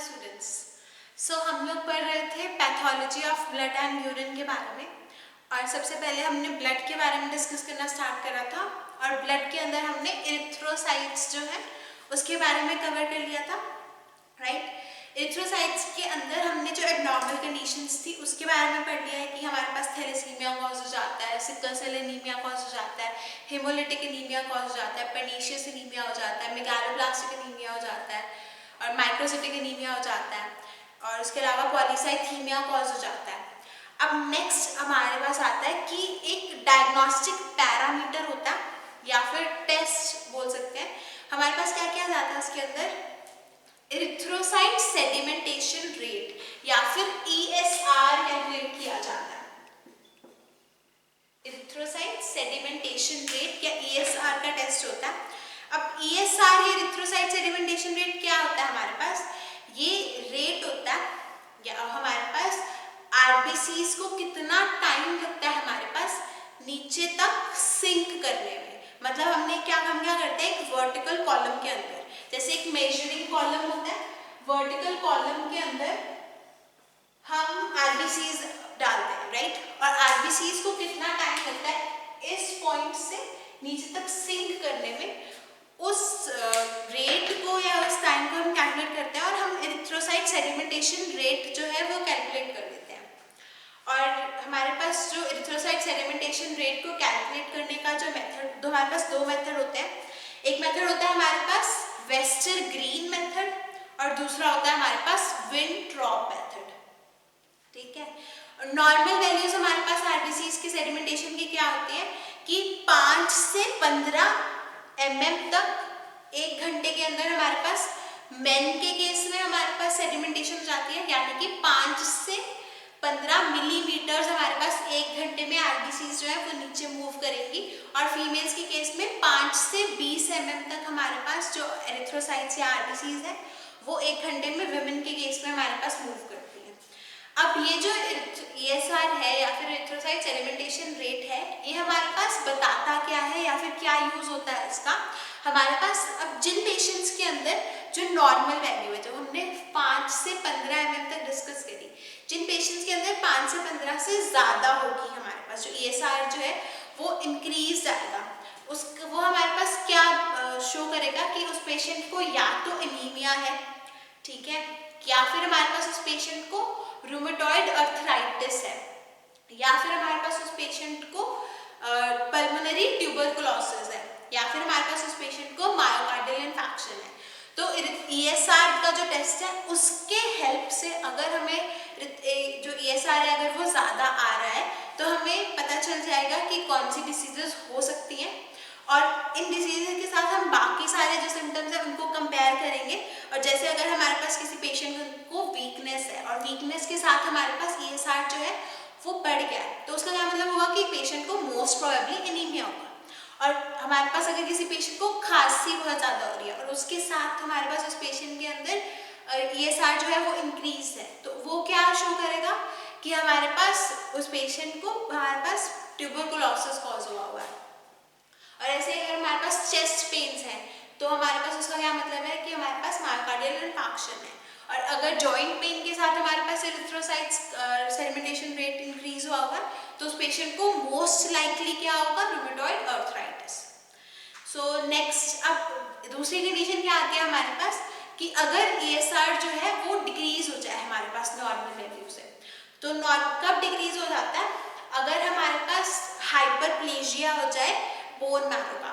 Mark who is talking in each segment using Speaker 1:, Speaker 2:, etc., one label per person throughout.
Speaker 1: Students. हम लोग पढ़ रहे थे pathology of blood and urine के बारे में। और सबसे पहले हमने ब्लड के बारे में डिस्कस करना स्टार्ट करा था और ब्लड के अंदर हमने इरिथ्रोसाइट्स जो है उसके बारे में कवर कर लिया था, राइट। इरिथ्रोसाइट्स के अंदर हमने जो एबनॉर्मल कंडीशंस थी उसके बारे में पढ़ लिया है कि हमारे पास थैलेसीमिया कॉज हो जाता है, सिकल सेल एनीमिया कॉज हो जाता है, हेमोलिटिक एनीमिया कॉज हो जाता है, पर्नीशियस एनीमिया हो जाता है, मेगालोब्लास्टिक एनीमिया हो जाता है और माइक्रोसिटिक एनीमिया हो जाता है और उसके अलावा पॉलीसाइथीमिया कॉज हो जाता है। अब नेक्स्ट हमारे पास आता है कि एक डायग्नोस्टिक पैरामीटर होता है या फिर टेस्ट बोल सकते हैं। हमारे पास क्या क्या जाता है उसके अंदर, इरिथ्रोसाइट सेडिमेंटेशन रेट या फिर ESR कैलकुलेट किया जाता है। इरिथ्रोसाइट सेडिमेंटेशन रेट या ESR का टेस्ट होता है। अब ESR या इरिथ्रोसाइट सेडिमेंटेशन रेट क्या होता है हमारे पास, ये रेट होता है या हमारे पास RBCs को कितना टाइम लगता है हमारे पास नीचे तक सिंक करने में। मतलब हम क्या करते हैं, एक वर्टिकल कॉलम के अंदर जैसे एक मेजरिंग कॉलम होता है, वर्टिकल कॉलम के अंदर हम RBCs डालते हैं, राइट। और RBCs को कितना टाइम लगता है इस पॉइंट से नीचे तक सिंक करने में, उस रेट को या उस टाइम को हम कैलकुलेट करते हैं और हम इरिथ्रोसाइट सेडिमेंटेशन रेट जो है वो कैलकुलेट कर देते हैं। और हमारे पास जो इरिथ्रोसाइट सेडिमेंटेशन रेट को कैलकुलेट करने का जो मेथड, हमारे पास दो मेथड होते हैं। एक मेथड होता है हमारे पास वेस्टर ग्रीन मेथड और दूसरा होता है हमारे पास विंट्रॉप मेथड, ठीक है। और नॉर्मल वैल्यूज हमारे पास RBCs के सेडिमेंटेशन की क्या होती है कि 5 से 15 mm तक 1 घंटे के अंदर हमारे पास मेन के केस में हमारे पास सेडिमेंटेशन हो जाती है, यानी कि 5 से 15 मिलीमीटर्स हमारे पास 1 घंटे में RBCs जो है वो नीचे मूव करेंगी। और फीमेल्स के केस में 5 से 20 mm तक हमारे पास जो एरिथ्रोसाइट्स या RBCs है वो 1 घंटे में विमेन के केस में हमारे पास मूव करती है। अब ये जो ESR है या फिर इरिथ्रोसाइट सेडिमेंटेशन रेट है, ये हमारे पास बताता क्या है या फिर क्या यूज होता है इसका हमारे पास। अब जिन पेशेंट्स के अंदर जो नॉर्मल वैल्यू है, जो हमने 5 से 15 mm तक डिस्कस करी, जिन पेशेंट्स के अंदर 5 से 15 से ज़्यादा होगी हमारे पास जो ESR जो है वो इंक्रीज आएगा, वो हमारे पास क्या शो करेगा कि उस पेशेंट को या तो एनीमिया है, ठीक है, या फिर हमारे पास उस पेशेंट को रूमेटॉइड अर्थराइटिस है, या फिर हमारे पास उस पेशेंट को पल्मोनरी ट्यूबरकुलोसिस है, या फिर हमारे पास उस पेशेंट को मायोकार्डियल इन्फेक्शन है। तो ESR का जो टेस्ट है उसके हेल्प से अगर हमें जो ESR है अगर वो ज़्यादा आ रहा है तो हमें पता चल जाएगा कि कौन सी डिसीजेस हो सकती हैं और इन डिसीजेस के साथ हम बाकी सारे जो सिम्टम्स हैं उनको कंपेयर करेंगे। और जैसे अगर हमारे पास किसी पेशेंट को वीकनेस है और वीकनेस के साथ हमारे पास ESR जो है वो बढ़ गया है, तो उसका क्या मतलब होगा कि पेशेंट को मोस्ट प्रोबेबली एनीमिया होगा। और हमारे पास अगर किसी पेशेंट को खांसी बहुत ज़्यादा हो रही है और उसके साथ हमारे पास उस पेशेंट के अंदर ESR जो है वो इंक्रीज है, तो वो क्या शो करेगा कि हमारे पास उस पेशेंट को हमारे पास ट्यूबरकुलोसिस कॉज हुआ है। और ऐसे अगर हमारे पास चेस्ट पेन्स हैं तो हमारे पास उसका क्या मतलब है कि हमारे पास मायोकार्डियल इन्फेक्शन है। और अगर जॉइंट पेन के साथ हमारे पास इरिथ्रोसाइट्स सेडिमेंटेशन रेट इंक्रीज हुआ होगा तो उस पेशेंट को मोस्ट लाइकली क्या होगा, रूमेटॉइड अर्थराइटिस। सो नेक्स्ट अब दूसरी कंडीशन क्या आती है हमारे पास कि अगर ESR जो है वो डिक्रीज हो जाए हमारे पास नॉर्मल वैल्यू से, तो कब डिक्रीज हो जाता है, अगर हमारे पास हाइपरप्लेजिया हो जाए बोन मैरो का,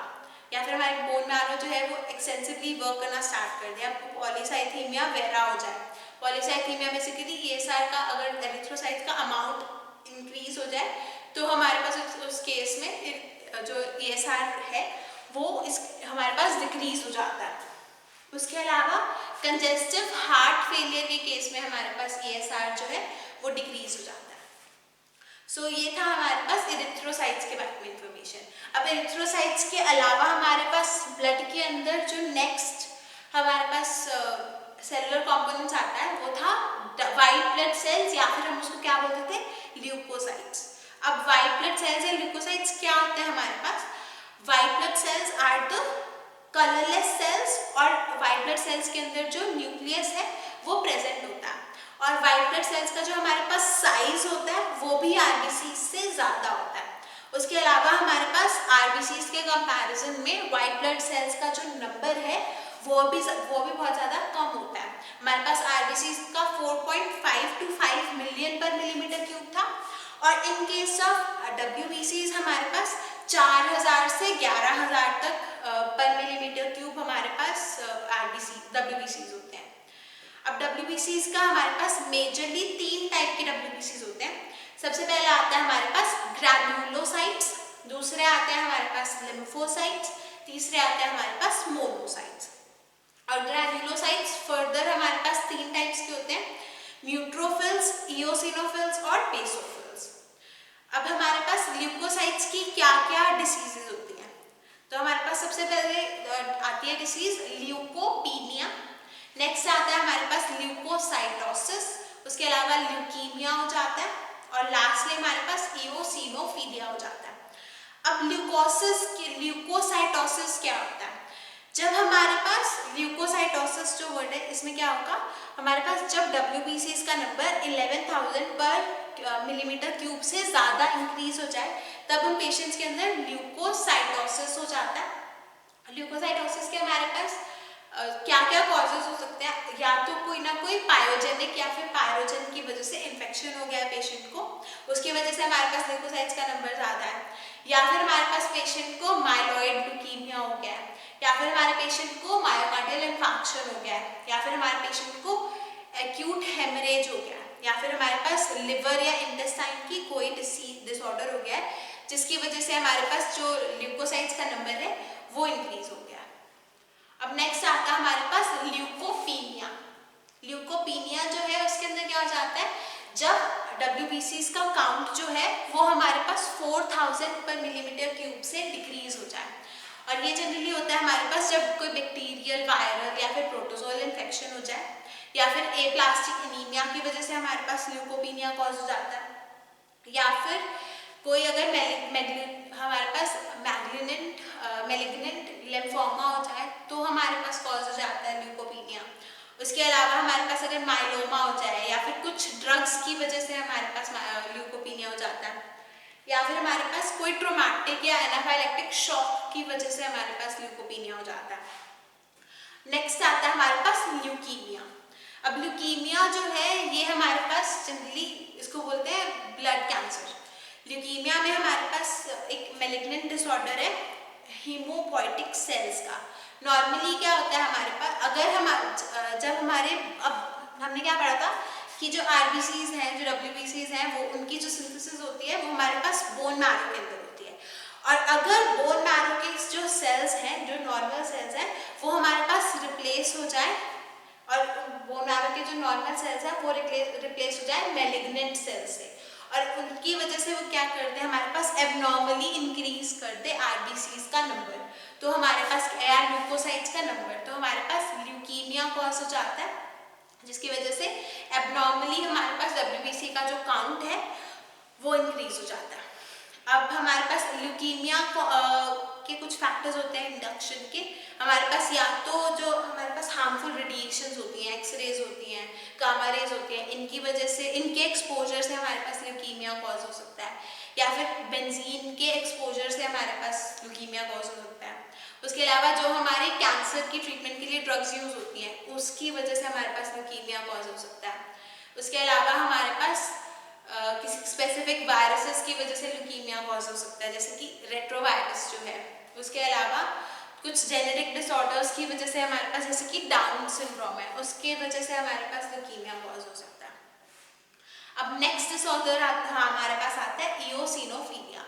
Speaker 1: या फिर हमारे बोन मैरो जो है वो एक्सटेंसिवली वर्क करना स्टार्ट कर दे, आपको पॉलीसाइथीमिया वेरा हो जाए। पॉलीसाइथीमिया बेसिकली ESR का अगर एरिथ्रोसाइट का अमाउंट इंक्रीज हो जाए तो हमारे पास उस केस में जो ESR है वो हमारे पास डिक्रीज हो जाता है। उसके अलावा कंजेस्टिव हार्ट फेलियर के केस में हमारे पास ESR जो है वो डिक्रीज हो जाता है। सो ये था हमारे पास इरिथ्रोसाइट्स के बारे में इंफॉर्मेशन। अब इरिथ्रोसाइट्स के अलावा हमारे पास ब्लड के अंदर जो नेक्स्ट हमारे पास सेलुलर कॉम्पोनेंट्स आता है वो था वाइट ब्लड सेल्स, या फिर हम उसको क्या बोलते थे, ल्यूकोसाइट्स। अब वाइट ब्लड सेल्स या ल्यूकोसाइट्स क्या होते हैं हमारे पास, white blood cells are the colourless cells, और वाइट ब्लड सेल्स के अंदर जो न्यूक्लियस है वो प्रेजेंट होता है। और वाइट ब्लड सेल्स का जो हमारे पास साइज होता है वो भी आरबीसी से ज़्यादा होता है। उसके अलावा हमारे पास आरबीसी के कंपैरिजन में वाइट ब्लड सेल्स का जो नंबर है वो भी बहुत ज़्यादा कम होता है। हमारे पास आरबीसी का 4.5 to 5 मिलियन पर मिलीमीटर क्यूब था, और इन केस ऑफ डब्ल्यूबीसीज हमारे पास 4000 से 11000 तक पर मिलीमीटर क्यूब हमारे पास डब्ल्यूबीसीज होते हैं। अब डब्ल्यूबीसीज का हमारे पास मेजरली 3 टाइप के डब्ल्यूबीसीज होते हैं। सबसे पहले आता है हमारे पास ग्रैन्युलोसाइट्स, दूसरे आते हैं हमारे पास लिम्फोसाइट्स, तीसरे आते हैं हमारे पास मोनोसाइट्स। और ग्रैन्युलोसाइट्स फर्दर हमारे पास 3 टाइप्स के होते हैं, न्यूट्रोफिल्स, इओसिनोफिल्स और बेसोफिल्स। अब हमारे पास ल्यूकोसाइट्स की क्या क्या डिसीजेज होती हैं, तो हमारे पास सबसे पहले आती है डिसीज ल्यूकोपीनिया, नेक्स्ट आता है हमारे पास ल्यूकोसाइटोसिस, उसके अलावा ल्यूकीमिया हो जाता है, और लास्टली हमारे पास इओसिनोफिलिया हो जाता है। अब ल्यूकोसाइटोसिस क्या होता है, जब हमारे पास ल्यूकोसाइटोसिस जो वर्ड है इसमें क्या होगा, हमारे पास जब डब्ल्यूबीसीज का नंबर 11,000 पर मिलीमीटर क्यूब से ज़्यादा इंक्रीज हो जाए तब हम पेशेंट्स के अंदर ल्यूकोसाइटोसिस हो जाता है। ल्यूकोसाइटोसिस के हमारे पास क्या क्या कॉजेज हो सकते हैं, या तो कोई ना कोई पायोजेनिक या फिर पायरोजन की वजह से इन्फेक्शन हो गया पेशेंट को, उसकी वजह से हमारे पास ल्यूकोसाइट्स का नंबर ज़्यादा है, या फिर हमारे पास पेशेंट को माइलॉइड ल्यूकीमिया हो गया है, या फिर हमारे पेशेंट को मायोकार्डियल इन्फार्क्शन हो गया है, या फिर हमारे पेशेंट को एक्यूट हेमरेज हो गया है, या फिर हमारे पास लिवर या इंटेस्टाइन की कोई डिसऑर्डर हो गया है जिसकी वजह से हमारे पास जो ल्यूकोसाइट्स का नंबर है वो इंक्रीज हो गया। अब नेक्स्ट आता है हमारे पास ल्यूकोपीनिया। ल्यूकोपीनिया जो है उसके अंदर क्या हो जाता है, जब डब्ल्यूबीसीज का काउंट जो है वो हमारे पास 4000 पर मिलीमीटर क्यूब से डिक्रीज हो जाए, और ये जनरली होता है हमारे पास जब कोई बैक्टीरियल, वायरल या फिर प्रोटोजोल इन्फेक्शन हो जाए, या फिर एप्लास्टिक एनीमिया की वजह से हमारे पास ल्यूकोपीनिया कॉज हो जाता है, या फिर कोई अगर हमारे पास मैलिग्नेंट लिम्फोमा हो जाए तो हमारे पास कॉज हो जाता है ल्यूकोपीनिया। उसके अलावा हमारे पास अगर माइलोमा हो जाए, या फिर कुछ ड्रग्स की वजह से हमारे पास ल्यूकोपीनिया हो जाता है, या फिर हमारे पास कोई ट्रोमैटिक या एनाफाइलेक्टिक शॉक की वजह से हमारे पास ल्यूकोपीनिया हो जाता है। नेक्स्ट आता है हमारे पास ल्यूकीमिया। अब ल्यूकीमिया जो है ये हमारे पास जनरली इसको बोलते हैं ब्लड कैंसर। ल्यूकीमिया में हमारे पास एक मैलिग्नेंट डिसऑर्डर है हीमोपोइटिक सेल्स का। नॉर्मली क्या होता है हमारे पास, अगर जब हमारे, अब हमने क्या पढ़ा था कि जो आरबीसीज हैं, जो डब्ल्यूबीसीज हैं, वो उनकी जो सिंथेसिस होती है वो हमारे पास बोन मैरो के अंदर होती है, और अगर बोन मैरो के जो सेल्स हैं, जो नॉर्मल सेल्स हैं, वो हमारे पास रिप्लेस हो जाए, और बोन मैरो के जो नॉर्मल सेल्स हैं वो रिप्लेस हो जाए मैलिग्नेंट सेल्स से, और उनकी वजह से वो क्या करते हैं, हमारे पास एबनॉर्मली इंक्रीज करते आरबीसीज का नंबर, तो हमारे पास या ल्यूकोसाइट्स का नंबर, तो हमारे पास ल्यूकीमिया कॉज हो जाता है, जिसकी वजह से एबनॉर्मली हमारे पास डब्ल्यूबीसी का जो काउंट है वो इंक्रीज हो जाता है। अब हमारे पास ल्यूकीमिया के कुछ फैक्टर्स होते हैं इंडक्शन के, हमारे पास या तो जो हमारे पास हार्मफुल रेडिएशंस होती हैं, एक्सरेज होती हैं, गामा रेज होती हैं, इनकी वजह से, इनके एक्सपोजर से हमारे पास ल्यूकीमिया कॉज हो सकता है, या फिर बेंजीन के एक्सपोजर से हमारे पास ल्यूकीमिया कॉज हो सकता है। उसके अलावा जो हमारे कैंसर की ट्रीटमेंट के लिए ड्रग्स यूज होती हैं उसकी वजह से हमारे पास ल्यूकीमिया कॉज हो सकता है। उसके अलावा हमारे पास किसी स्पेसिफिक वायरसेस की वजह से ल्यूकीमिया कॉज हो सकता है, जैसे कि रेट्रोवायरस जो है। उसके अलावा कुछ जेनेटिक डिसऑर्डर्स की वजह से हमारे पास, जैसे कि डाउन सिंड्रोम है, उसके वजह से हमारे पास ल्यूकीमिया कॉज हो सकता है। अब नेक्स्ट डिसऑर्डर हमारे पास आता है इओसिनोफिलिया।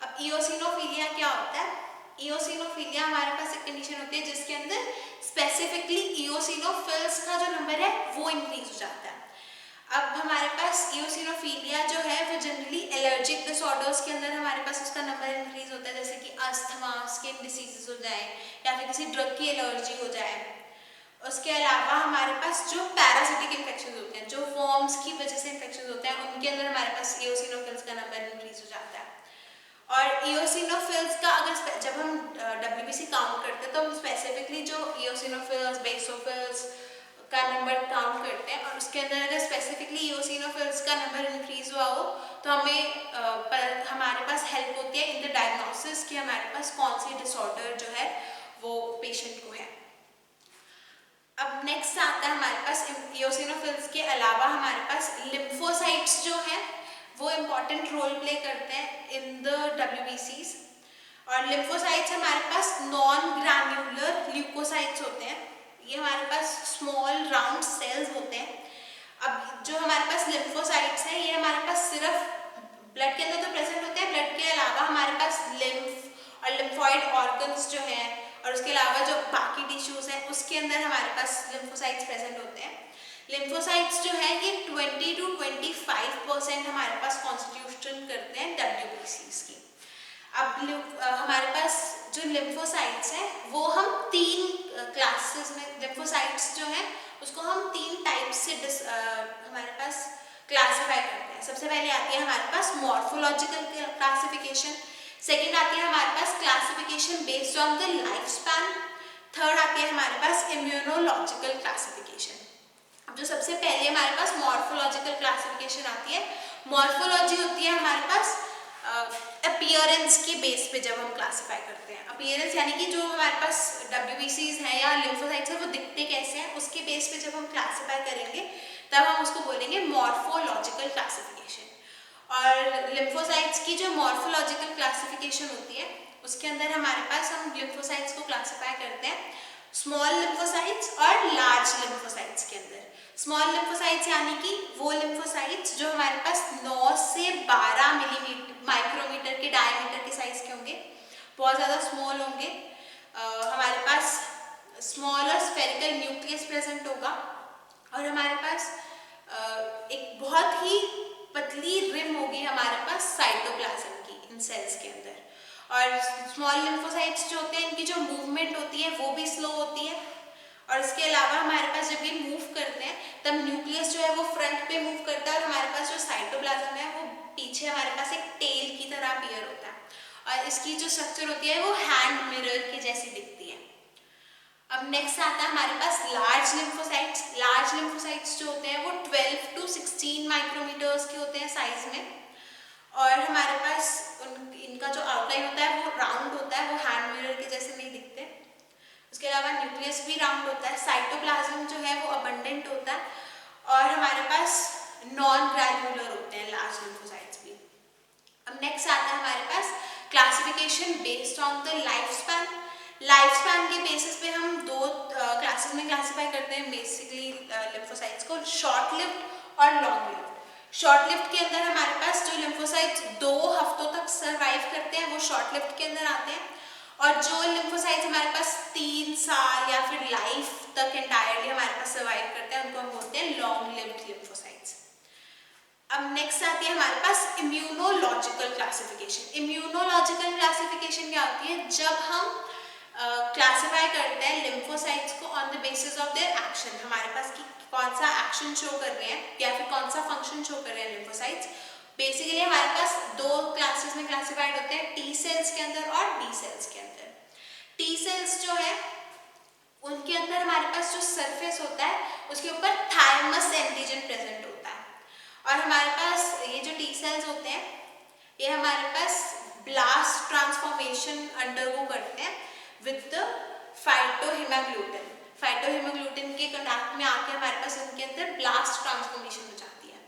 Speaker 1: अब इओसिनोफिलिया क्या होता है, इओसिनोफिलिया हमारे पास एक कंडीशन होती है जिसके अंदर स्पेसिफिकली इओसिनोफिल्स का जो नंबर है वो इंक्रीज हो जाता है। अब हमारे पास इओसिनोफिलिया जो है वो जनरली एलर्जिक डिसऑर्डर्स के अंदर हमारे पास उसका नंबर इंक्रीज होता है, जैसे कि अस्थमा, स्किन डिसीजेस हो जाए, या फिर किसी ड्रग की एलर्जी हो जाए। उसके अलावा हमारे पास जो पैरासिटिक इन्फेक्शन होते हैं, जो वर्म्स की वजह से इन्फेक्शन होते हैं, उनके अंदर हमारे पास इओसिनोफिल्स का नंबर इंक्रीज हो जाता है। और इओसिनोफिल्स का अगर जब हम डब्ल्यूबीसी काउंट करते हैं तो हम स्पेसिफिकली जो इओसिनोफिल्स, बेसोफिल्स, का नंबर काउंट करते हैं और उसके अंदर अगर स्पेसिफिकली इओसिनोफिल्स का नंबर इंक्रीज हुआ हो तो हमारे पास हेल्प होती है इन द डायग्नोसिस कि हमारे पास कौन सी डिसऑर्डर जो है वो पेशेंट को है। अब नेक्स्ट आता है हमारे पास इओसिनोफिल्स के अलावा हमारे पास लिम्फोसाइट्स जो है वो इम्पॉर्टेंट रोल प्ले करते हैं इन द WBCs। और लिम्फोसाइट्स हमारे पास नॉन ग्रैन्युलर ल्यूकोसाइट्स होते हैं, ये हमारे पास स्मॉल राउंड सेल्स होते हैं। अब जो हमारे पास लिम्फोसाइट्स हैं ये हमारे पास सिर्फ ब्लड के अंदर तो प्रेजेंट होते हैं, ब्लड के अलावा हमारे पास लिम्फ और लिम्फॉइड ऑर्गन्स जो हैं और उसके अलावा जो बाकी टिश्यूज हैं उसके अंदर हमारे पास लिम्फोसाइट्स प्रेजेंट होते हैं। लिम्फोसाइट्स जो है ये 20 to 25% हमारे पास कॉन्स्टिट्यूशन करते हैं WBCs की। अब हमारे पास जो लिम्फोसाइट्स हैं वो हम 3 क्लासेस में, लिम्फोसाइट्स जो हैं उसको हम 3 टाइप्स से हमारे पास क्लासिफाई करते हैं। सबसे पहले आती है हमारे पास मॉर्फोलॉजिकल क्लासिफिकेशन, सेकंड आती है हमारे पास classification based on the life span, third आती है हमारे पास इम्यूनोलॉजिकल क्लासिफिकेशन। अब जो सबसे पहले हमारे पास मॉर्फोलॉजिकल क्लासिफिकेशन आती है, मॉर्फोलॉजी होती है हमारे पास अपीयरेंस के बेस पे जब हम क्लासिफाई करते हैं। अपीयरेंस यानी कि जो हमारे पास WBCs हैं या लिम्फोसाइट्स हैं वो दिखते कैसे हैं उसके बेस पे जब हम क्लासिफाई करेंगे तब हम उसको बोलेंगे मॉर्फोलॉजिकल क्लासिफिकेशन। और लिम्फोसाइट्स की जो मॉर्फोलॉजिकल क्लासिफिकेशन होती है उसके अंदर हमारे पास हम लिम्फोसाइट्स को क्लासिफाई करते हैं स्मॉल लिम्फोसाइट्स और लार्ज लिम्फोसाइट्स के अंदर। स्मॉल लिम्फोसाइट्स यानी कि वो लिम्फोसाइट्स जो हमारे पास 9 से 12 मिलीमीटर माइक्रोमीटर के डायमीटर के साइज के होंगे, बहुत ज़्यादा स्मॉल होंगे। हमारे पास स्मॉल और स्फेरिकल न्यूक्लियस प्रेजेंट होगा और हमारे पास एक बहुत ही पतली रिम होगी हमारे पास साइटोप्लाज्म की इन सेल्स के अंदर। और स्मॉल लिम्फोसाइट्स जो होते हैं इनकी जो मूवमेंट होती है वो भी स्लो होती है। और इसके अलावा हमारे पास जब ये मूव करते हैं तब न्यूक्लियस जो है वो फ्रंट पे मूव करता है और हमारे पास जो साइटोप्लाज्म है वो पीछे हमारे पास एक टेल की तरह अपीयर होता है और इसकी जो स्ट्रक्चर होती है वो हैंड मिरर के जैसी दिखती है। अब नेक्स्ट आता है हमारे पास लार्ज लिम्फोसाइट्स। लार्ज लिम्फोसाइट्स जो होते हैं वो 12 to 16 माइक्रोमीटर्स के होते हैं साइज में और हमारे पास इनका जो आउटलाइन होता है वो राउंड होता है, वो हैंड मिरर के जैसे नहीं दिखते। उसके अलावा न्यूक्लियस भी राउंड होता है, साइटोप्लाज्म जो है वो अबंडेंट होता है और हमारे पास नॉन ग्रैन्युलर होते हैं लार्ज लिम्फोसाइट्स भी। अब नेक्स्ट आता है हमारे पास classification based on the life span. Life span के बेसिस पे हम 2 क्लासेस में क्लासिफाई करते हैं बेसिकली लिम्फोसाइट्स को, शॉर्ट लिव्ड और लॉन्ग लिव्ड। शॉर्ट लिव्ड के अंदर हमारे पास जो लिम्फोसाइट्स 2 हफ्तों तक सर्वाइव करते हैं वो शॉर्ट लिव्ड के अंदर आते हैं और जो लिम्फोसाइट्स हमारे पास 3 साल या फिर लाइफ तक एंटायरली हमारे पास सर्वाइव करते हैं उनको हम बोलते हैं लॉन्ग लिव्ड लिम्फोसाइट्स। अब नेक्स्ट आती है हमारे पास इम्यूनोलॉजिकल क्लासिफिकेशन। इम्यूनोलॉजिकल क्लासिफिकेशन क्या होती है, जब हम क्लासिफाई करते हैं लिम्फोसाइट्स को on the basis of their action, हमारे पास कि कौन सा एक्शन शो कर रहे हैं या फिर कौन सा फंक्शन शो कर रहे हैं लिम्फोसाइट्स। बेसिकली हमारे पास 2 क्लासेस में क्लासिफाइड होते हैं, टी सेल्स के अंदर और बी सेल्स के अंदर। टी सेल्स जो है उनके अंदर हमारे पास जो सरफेस होता है उसके ऊपर थायमस एंटीजन प्रेजेंट होता है और हमारे पास ये जो टी सेल्स होते हैं ये हमारे पास ब्लास्ट ट्रांसफॉर्मेशन अंडरगो करते हैं विद द फाइटोहेमोग्लूटिन। फाइटोहेमोग्लूटिन के कांटेक्ट में आके हमारे पास उनके अंदर ब्लास्ट ट्रांसफॉर्मेशन हो जाती है।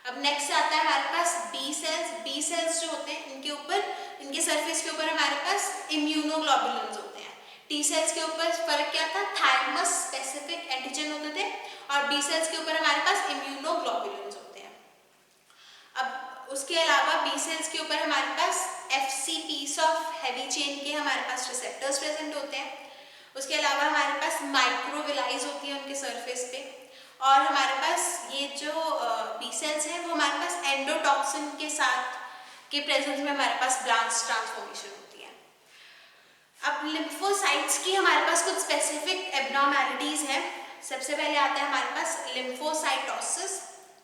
Speaker 1: अब नेक्स्ट आता है हमारे पास बी सेल्स। बी सेल्स जो होते हैं इनके ऊपर, इनके सरफेस के ऊपर हमारे पास इम्यूनोग्लोबुलिन्स होते हैं। टी सेल्स के ऊपर फर्क क्या था, थाइमस स्पेसिफिक एंटीजन होते थे और बी सेल्स के ऊपर हमारे पास इम्यूनोग्लोबुलिन्स होते हैं। अब उसके अलावा बी सेल्स के ऊपर हमारे पास FC piece of heavy chain के हमारे पास रिसेप्टर्स प्रेजेंट होते हैं। उसके अलावा हमारे पास माइक्रोविलाइज होती है उनके सरफेस पे और हमारे पास ये जो बी सेल्स हैं वो हमारे पास एंडोटॉक्सिन के साथ के प्रेजेंस में हमारे पास ब्लास्ट ट्रांसफॉर्मेशन होती है। अब लिम्फोसाइट्स की हमारे पास कुछ स्पेसिफिक एब्नॉर्मैलिटीज हैं। सबसे पहले आता है हमारे पास लिम्फोसाइटोसिस,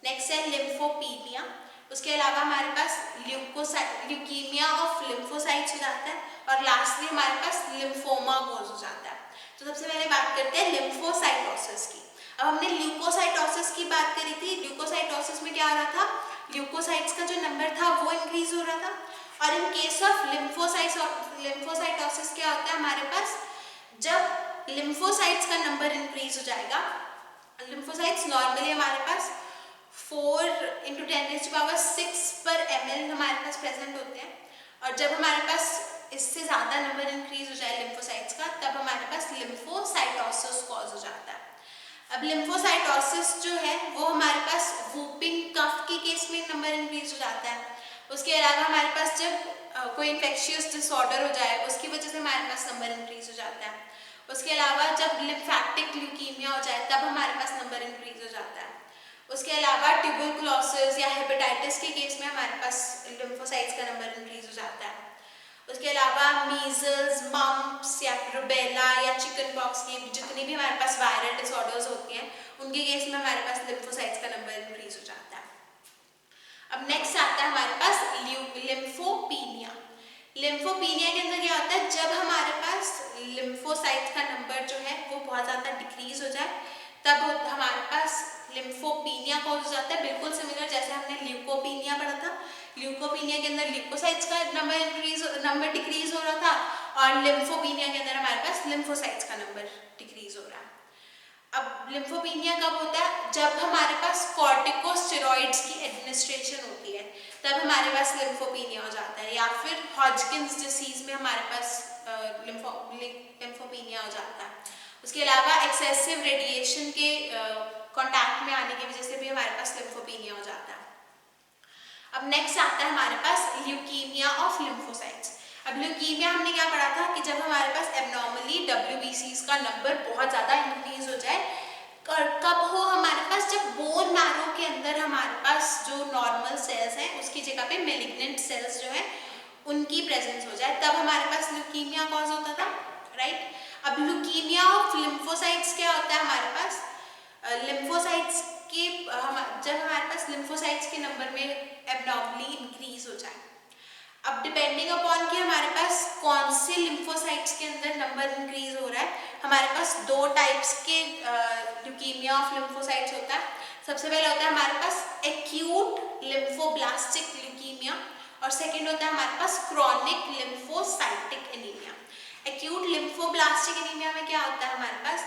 Speaker 1: नेक्स्ट है लिम्फोपीनिया, उसके अलावा हमारे पास ल्यूकीमिया ऑफ लिम्फोसाइट्स हो जाता है और लास्टली हमारे पास लिम्फोमा कोज हो जाता है। तो सबसे पहले बात करते हैं लिम्फोसाइटोसिस की। अब अब हमने ल्यूकोसाइटोसिस की बात करी थी। ल्यूकोसाइटोसिस में क्या हो रहा था, ल्यूकोसाइट्स का जो नंबर था वो इंक्रीज हो रहा था। और इन केस ऑफ लिम्फोसाइटोसिस क्या होता है हमारे पास, जब लिम्फोसाइट्स का नंबर इंक्रीज हो जाएगा, लिम्फोसाइट्स नॉर्मली हमारे पास 4×10⁻⁶ पर ml हमारे पास प्रेजेंट होते हैं, और जब हमारे पास इससे ज़्यादा नंबर इंक्रीज हो जाए लिम्फोसाइट्स का, तब हमारे पास लिम्फोसाइटोसिस कॉज हो जाता है। अब लिम्फोसाइटोसिस जो है वो हमारे पास वूपिंग कफ के केस में नंबर इंक्रीज हो जाता है। उसके अलावा हमारे पास जब कोई इन्फेक्शियस डिसऑर्डर हो जाए उसकी वजह से हमारे पास नंबर इंक्रीज हो जाता है। उसके अलावा जब लिम्फेटिक ल्यूकीमिया हो जाए तब हमारे पास नंबर इंक्रीज हो जाता है। उसके अलावा ट्यूबरकुलोसिस या हेपेटाइटिस के केस में हमारे पास लिम्फोसाइट्स का नंबर इंक्रीज हो जाता है। उसके अलावा मीजल्स, मम्प्स या रूबेला या चिकन पॉक्स की जितनी भी हमारे पास वायरल डिसऑर्डर्स होती हैं उनके केस में हमारे पास लिम्फोसाइट्स का नंबर इंक्रीज हो जाता है। अब नेक्स्ट आता है हमारे पास लिम्फोपीनिया। लिम्फोपीनिया के अंदर क्या होता है, जब हमारे पास लिम्फोसाइट्स का नंबर जो है वो बहुत ज़्यादा डिक्रीज हो जाए तब हमारे पास लिम्फोपीनिया कॉज हो जाता है। बिल्कुल सिमिलर जैसे हमने ल्यूकोपीनिया पढ़ा था। ल्यूकोपीनिया के अंदर ल्यूकोसाइट्स का नंबर डिक्रीज हो रहा था, और लिम्फोपीनिया के अंदर हमारे पास लिम्फोसाइट्स का नंबर डिक्रीज हो रहा है। अब लिम्फोपीनिया कब होता है, जब हमारे पास कॉर्टिकोस्टेरॉइड्स की एडमिनिस्ट्रेशन होती है तब हमारे पास लिम्फोपीनिया हो जाता है, या फिर हॉजकिंस डिसीज में हमारे पास लिम्फोपीनिया हो जाता है। उसके अलावा एक्सेसिव रेडिएशन के कांटेक्ट में आने की वजह से भी हमारे पास लिम्फोपीनिया हो जाता है। अब नेक्स्ट आता है हमारे पास ल्यूकीमिया ऑफ लिम्फोसाइट्स। अब ल्यूकीमिया हमने क्या पढ़ा था कि जब हमारे पास एबनॉर्मली WBCs का नंबर बहुत ज़्यादा इंक्रीज हो जाए, कब हो हमारे पास, जब बोन मैरो के अंदर हमारे पास जो नॉर्मल सेल्स हैं उसकी जगह पे मेलिग्नेंट सेल्स जो है उनकी प्रेजेंस हो जाए, तब हमारे पास ल्यूकीमिया कॉज होता था, राइट। अब ल्यूकीमिया ऑफ लिम्फोसाइट्स क्या होता है हमारे पास, लिम्फोसाइट्स के जब हमारे पास लिम्फोसाइट्स के नंबर में एबनॉर्मली इंक्रीज हो जाए। अब डिपेंडिंग अपॉन कि हमारे पास कौन से लिम्फोसाइट्स के अंदर नंबर इंक्रीज हो रहा है, हमारे पास दो टाइप्स के ल्यूकीमिया ऑफ लिम्फोसाइट्स होता है। सबसे पहले होता है हमारे पास एक्यूट लिम्फोब्लास्टिक ल्यूकीमिया, और सेकेंड होता है हमारे पास chronic lymphocytic anaemia. Acute lymphoblastic anaemia में क्या होता है हमारे पास,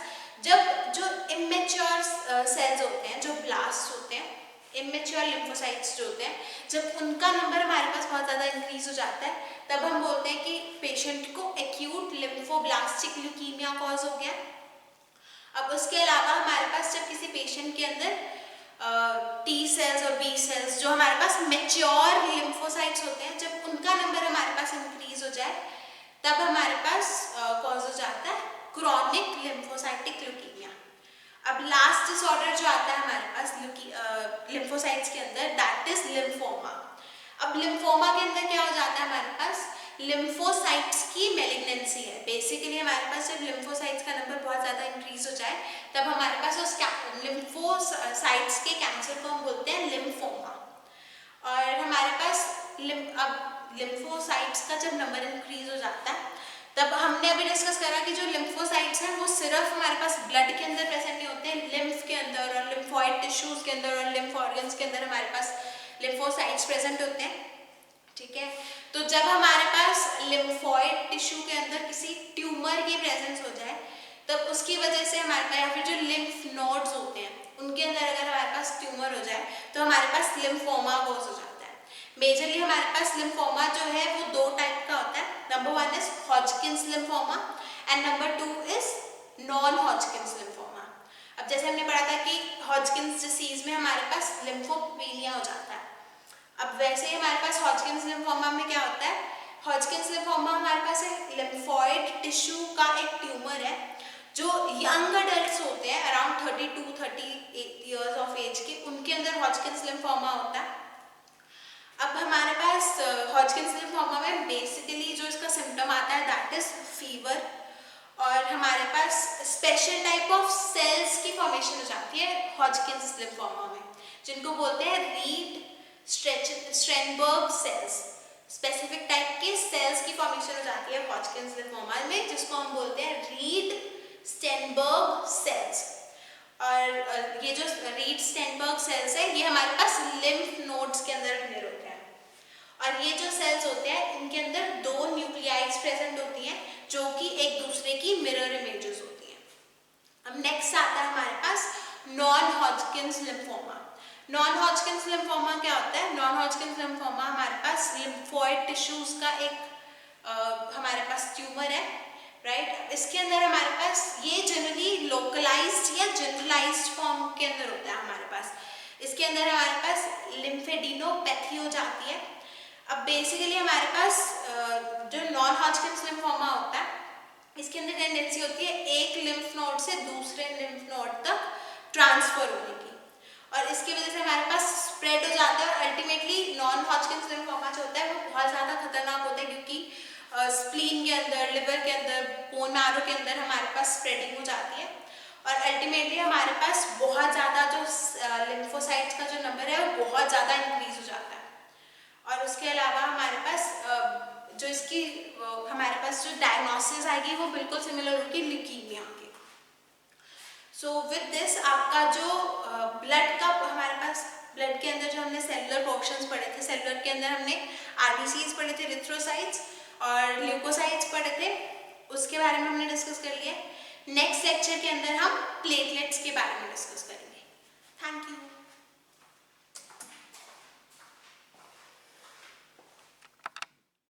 Speaker 1: जब जो इमेच्योर सेल्स होते हैं, जो ब्लास्ट होते हैं, इमेच्योर लिम्फोसाइट्स जो होते हैं, जब उनका नंबर हमारे पास बहुत ज़्यादा इंक्रीज हो जाता है तब हम बोलते हैं कि पेशेंट को एक्यूट लिम्फोब्लास्टिक ल्यूकीमिया कॉज हो गया। अब उसके अलावा हमारे पास जब किसी पेशेंट के अंदर T सेल्स और B सेल्स जो हमारे पास मेच्योर लिम्फोसाइट्स होते हैं, जब उनका नंबर हमारे पास इंक्रीज हो जाए तब हमारे पास कॉज हो जाता है क्रॉनिक लिम्फोसाइटिक ल्यूकीमिया। अब लास्ट डिसऑर्डर जो आता है हमारे पास लिम्फोसाइट्स के अंदर, दैट इज लिम्फोमा। अब लिम्फोमा के अंदर क्या हो जाता है हमारे पास, लिम्फोसाइट्स की मेलिग्नेंसी है। बेसिकली हमारे पास जब लिम्फोसाइट्स का नंबर बहुत ज़्यादा इंक्रीज हो जाए तब हमारे पास उस लिम्फोसाइट्स के कैंसर को हम बोलते हैं लिम्फोमा। और हमारे पास अब लिम्फोसाइट्स का जब नंबर इंक्रीज हो जाता है तब हमने अभी डिस्कस करा कि जो लिम्फोसाइट्स हैं वो सिर्फ हमारे पास ब्लड के अंदर प्रेजेंट नहीं होते हैं, लिम्फ के अंदर और लिम्फॉइड टिश्यूज के अंदर और लिम्फ ऑर्गन्स के अंदर हमारे पास लिम्फोसाइट्स प्रेजेंट होते हैं, ठीक है। तो जब हमारे पास लिम्फॉइड टिश्यू के अंदर किसी ट्यूमर की प्रेजेंस हो जाए तब उसकी वजह से हमारे पास, या फिर जो लिम्फ नोड्स होते हैं उनके अंदर अगर हमारे पास ट्यूमर हो जाए तो हमारे पास लिम्फोमा कॉज हो जाता है। मेजरली हमारे पास लिम्फोमा जो है वो दो टाइप का होता है। Number 1 is Hodgkin's lymphoma and number 2 is non Hodgkin's lymphoma. अब जैसे हमने पढ़ा था कि हॉजकिंस डिसीज में हमारे पास लिम्फोपीनिया हो जाता है, अब वैसे ही हमारे पास हॉजकिंस लिम्फोमा में क्या होता है, हॉजकिंस लिम्फोमा हमारे पास एक लिम्फॉइड टिश्यू का एक ट्यूमर है जो यंग अडल्ट्स होते हैं अराउंड 32-38 ईयर्स ऑफ एज के, उनके अंदर हॉजकिंस लिम्फोमा होता है। अब हमारे पास हॉजकिंस लिम्फोमा में बेसिकली जो इसका सिम्टम आता है दैट इज फीवर, और हमारे पास स्पेशल टाइप ऑफ सेल्स की फॉर्मेशन हो जाती है हॉजकिंस लिम्फोमा में, जिनको बोलते हैं रीड स्ट्रेनबर्ग सेल्स। स्पेसिफिक टाइप के सेल्स की फॉर्मेशन हो जाती है हॉजकिंस लिम्फोमा में, जिसको हम बोलते हैं रीड स्टेनबर्ग सेल्स। और ये जो रीड स्टेनबर्ग सेल्स है ये हमारे पास लिम्फ नोड्स के अंदर अक्वेयर होते हैं, और ये जो सेल्स होते हैं इनके अंदर 2 न्यूक्लियाइड्स प्रेजेंट होती हैं जो कि एक दूसरे की मिरर इमेजेस होती हैं। अब नेक्स्ट आता है हमारे पास non Hodgkin's lymphoma. Non Hodgkin's lymphoma क्या होता है? नॉन हॉजकिंस लिम्फोमा हमारे पास लिम्फोइड टिश्यूज का एक हमारे पास ट्यूमर है, राइट। इसके अंदर हमारे पास ये जनरली लोकलाइज्ड या जनरलाइज्ड फॉर्म के अंदर होता है हमारे पास। इसके अंदर हमारे पास लिम्फेडिनोपैथी हो जाती है। अब बेसिकली हमारे पास जो नॉन हॉजकिंस लिम्फोमा होता है इसके अंदर टेंडेंसी होती है एक लिम्फ नोड से दूसरे लिम्फ नोड तक ट्रांसफर होने की, और इसकी वजह से हमारे पास स्प्रेड हो जाता है, और अल्टीमेटली नॉन हॉजकिंस लिम्फोमा जो होता है वो बहुत ज़्यादा खतरनाक होता है क्योंकि स्प्लीन के अंदर, लिवर के अंदर, बोन मैरो के अंदर हमारे पास स्प्रेडिंग हो जाती है, और अल्टीमेटली हमारे पास बहुत ज़्यादा जो लिम्फोसाइट्स का जो नंबर है वो बहुत ज़्यादा इंक्रीज हो जाता है। और उसके अलावा हमारे पास जो इसकी हमारे पास जो डायग्नोसिस आएगी वो बिल्कुल सिमिलर होगी ल्यूकीमिया की। सो विद दिस आपका जो ब्लड का हमारे पास ब्लड के अंदर जो हमने सेलुलर फंक्शंस पढ़े थे, सेलुलर के अंदर हमने आरबीसीज पढ़े थे, इरिथ्रोसाइट्स और ल्यूकोसाइट्स पढ़े थे, उसके बारे में हमने डिस्कस कर लिया। नेक्स्ट लेक्चर के अंदर हम प्लेटलेट्स के बारे में डिस्कस करेंगे। Thank you.